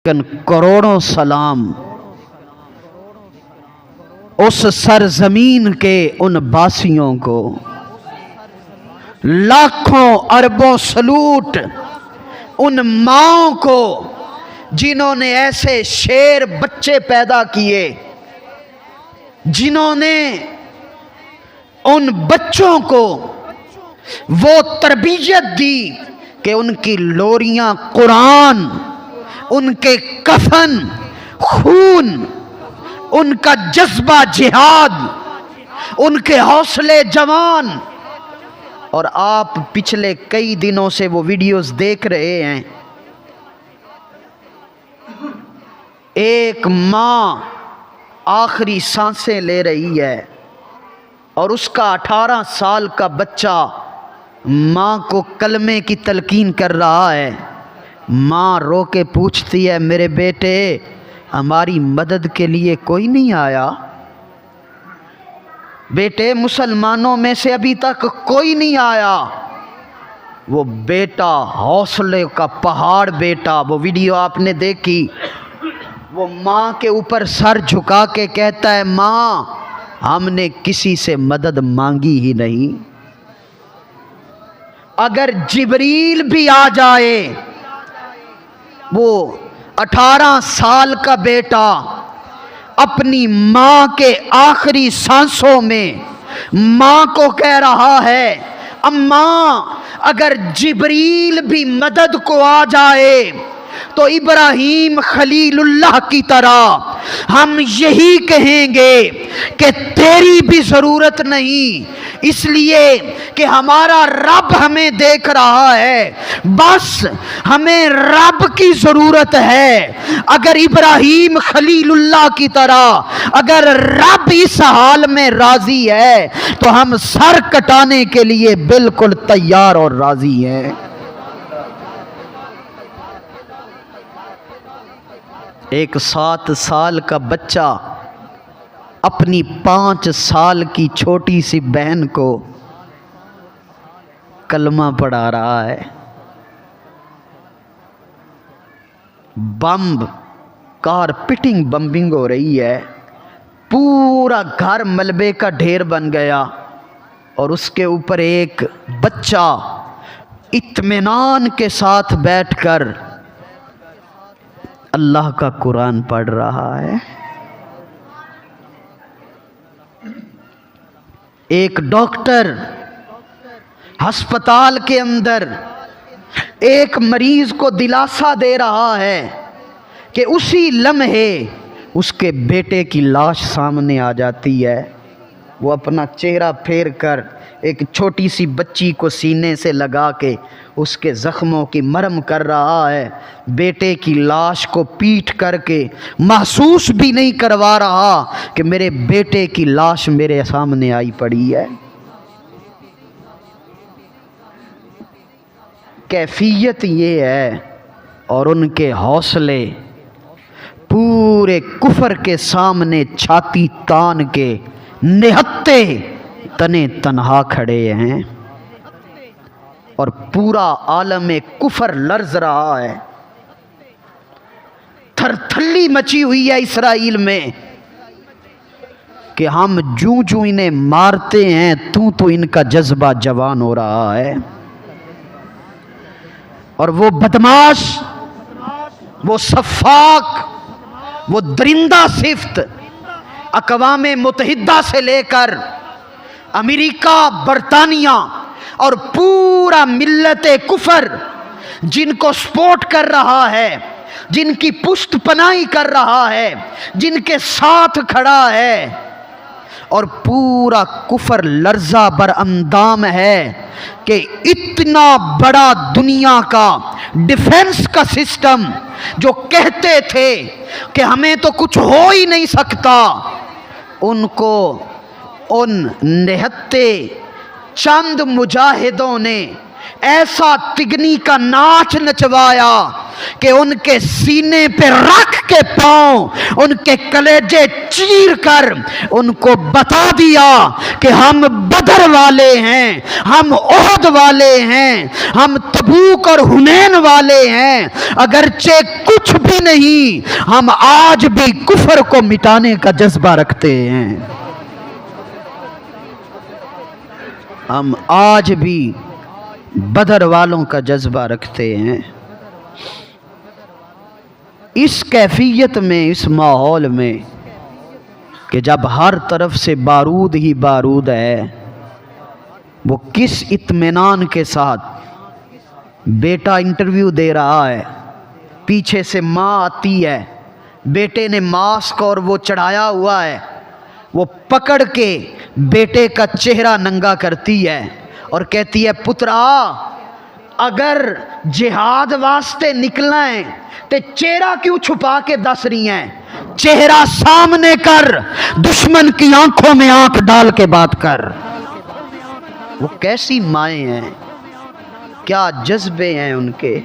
لیکن کروڑوں سلام اس سرزمین کے ان باسیوں کو، لاکھوں اربوں سلوٹ ان ماؤں کو جنہوں نے ایسے شیر بچے پیدا کیے، جنہوں نے ان بچوں کو وہ تربیت دی کہ ان کی لوریاں قرآن، ان کے کفن خون، ان کا جذبہ جہاد، ان کے حوصلے جوان۔ اور آپ پچھلے کئی دنوں سے وہ ویڈیوز دیکھ رہے ہیں، ایک ماں آخری سانسیں لے رہی ہے اور اس کا 18 سال کا بچہ ماں کو کلمے کی تلقین کر رہا ہے۔ ماں رو کے پوچھتی ہے، میرے بیٹے ہماری مدد کے لیے کوئی نہیں آیا؟ بیٹے مسلمانوں میں سے ابھی تک کوئی نہیں آیا؟ وہ بیٹا حوصلے کا پہاڑ بیٹا، وہ ویڈیو آپ نے دیکھی، وہ ماں کے اوپر سر جھکا کے کہتا ہے، ماں ہم نے کسی سے مدد مانگی ہی نہیں، اگر جبریل بھی آ جائے۔ وہ 18 سال کا بیٹا اپنی ماں کے آخری سانسوں میں ماں کو کہہ رہا ہے، اماں اگر جبریل بھی مدد کو آ جائے تو ابراہیم خلیل اللہ کی طرح ہم یہی کہیں گے کہ تیری بھی ضرورت نہیں، اس لیے کہ ہمارا رب ہمیں دیکھ رہا ہے، بس ہمیں رب کی ضرورت ہے۔ اگر ابراہیم خلیل اللہ کی طرح اگر رب اس حال میں راضی ہے تو ہم سر کٹانے کے لیے بالکل تیار اور راضی ہیں۔ ایک 7 سال کا بچہ اپنی 5 سال کی چھوٹی سی بہن کو کلمہ پڑھا رہا ہے۔ بمب کارپیٹنگ بمبنگ ہو رہی ہے، پورا گھر ملبے کا ڈھیر بن گیا، اور اس کے اوپر ایک بچہ اطمینان کے ساتھ بیٹھ کر اللہ کا قرآن پڑھ رہا ہے۔ ایک ڈاکٹر ہسپتال کے اندر ایک مریض کو دلاسا دے رہا ہے کہ اسی لمحے اس کے بیٹے کی لاش سامنے آ جاتی ہے۔ وہ اپنا چہرہ پھیر کر ایک چھوٹی سی بچی کو سینے سے لگا کے اس کے زخموں کی مرہم کر رہا ہے، بیٹے کی لاش کو پیٹ کر کے محسوس بھی نہیں کروا رہا کہ میرے بیٹے کی لاش میرے سامنے آئی پڑی ہے۔ کیفیت یہ ہے، اور ان کے حوصلے پورے کفر کے سامنے چھاتی تان کے نہتے تنے تنہا کھڑے ہیں، اور پورا عالم کفر لرز رہا ہے، تھر تھلی مچی ہوئی ہے اسرائیل میں کہ ہم جوں جوں انہیں مارتے ہیں تو ان کا جذبہ جوان ہو رہا ہے۔ اور وہ بدماش، وہ سفاک، وہ درندہ صفت اقوام متحدہ سے لے کر امریکہ، برطانیہ اور پورا ملت کفر جن کو سپورٹ کر رہا ہے، جن کی پشت پناہی کر رہا ہے، جن کے ساتھ کھڑا ہے، اور پورا کفر لرزہ بر اندام ہے کہ اتنا بڑا دنیا کا ڈیفنس کا سسٹم جو کہتے تھے کہ ہمیں تو کچھ ہو ہی نہیں سکتا، ان کو ان نہتے چند مجاہدوں نے ایسا تگنی کا ناچ نچوایا کہ ان کے سینے پہ رکھ کے پاؤں ان کے کلیجے چیر کر ان کو بتا دیا کہ ہم بدر والے ہیں، ہم احد والے ہیں، ہم تبوک اور حنین والے ہیں، اگرچہ کچھ بھی نہیں، ہم آج بھی کفر کو مٹانے کا جذبہ رکھتے ہیں، ہم آج بھی بدر والوں کا جذبہ رکھتے ہیں۔ اس کیفیت میں، اس ماحول میں کہ جب ہر طرف سے بارود ہی بارود ہے، وہ کس اطمینان کے ساتھ بیٹا انٹرویو دے رہا ہے، پیچھے سے ماں آتی ہے، بیٹے نے ماسک اور وہ چڑھایا ہوا ہے، وہ پکڑ کے بیٹے کا چہرہ ننگا کرتی ہے اور کہتی ہے پترا اگر جہاد واسطے نکلنا ہے تے چہرہ کیوں چھپا کے دس رہی ہیں، چہرہ سامنے کر، دشمن کی آنکھوں میں آنکھ ڈال کے بات کر۔ وہ کیسی مائیں ہیں، کیا جذبے ہیں ان کے۔